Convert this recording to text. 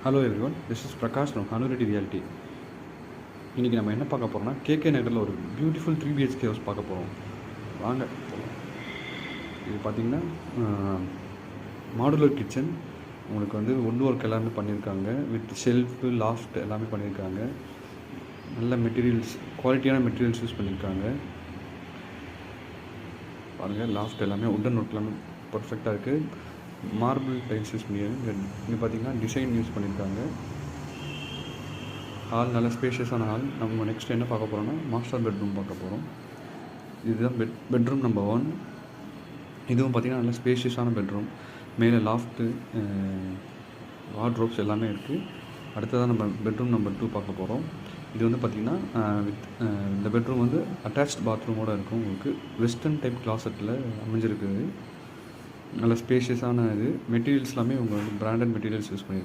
Hello everyone, this is Prakash from Hanureddy reality. இன்றைக்கி நம்ம என்ன பார்க்க போகிறோம்னா, கேகே நகரில் ஒரு பியூட்டிஃபுல் 3 BHK ஹவுஸ் பார்க்க போகிறோம். வாங்க போகலாம். இது பார்த்திங்கன்னா மாடுலர் கிச்சன். உங்களுக்கு வந்து வுட் ஒர்க் எல்லாமே பண்ணியிருக்காங்க. வித் ஷெல்ஃபு, லாஃப்ட் எல்லாமே பண்ணியிருக்காங்க. நல்ல மெட்டீரியல்ஸ், குவாலிட்டியான மெட்டீரியல்ஸ் யூஸ் பண்ணியிருக்காங்க. பாருங்கள், லாஃப்ட் எல்லாமே வுட்டன் ஒர்க் எல்லாமே பர்ஃபெக்டாக இருக்குது. மார்பிள் டைல்ஸ் யூஸ் பண்ணியிருக்காங்க. இங்கே பார்த்தீங்கன்னா டிசைன் யூஸ் பண்ணியிருக்காங்க. ஹால் நல்ல ஸ்பேஷியஸான ஹால். நம்ம நெக்ஸ்ட் என்ன பார்க்க போகிறோம்னா, மாஸ்டர் பெட்ரூம் பார்க்க போகிறோம். இதுதான் பெட்ரூம் நம்பர் 1. இதுவும் பார்த்திங்கன்னா நல்ல ஸ்பேஷியஸான பெட்ரூம். மேலே லாஃப்ட்டு, வார்ட்ரோப்ஸ் எல்லாமே இருக்குது. அடுத்ததான் நம்ம பெட்ரூம் நம்பர் 2 பார்க்க போகிறோம். இது வந்து பார்த்திங்கன்னா இந்த பெட்ரூம் வந்து அட்டாச்ட் பாத்ரூமோடு இருக்கும். உங்களுக்கு வெஸ்டர்ன் டைப் கிளாசெட்டில் அமைஞ்சிருக்குது. நல்ல ஸ்பேஷியஸான இது. மெட்டீரியல்ஸ் எல்லாமே உங்களுக்கு பிராண்டட் மெட்டீரியல்ஸ் யூஸ் பண்ணியிருக்காங்க.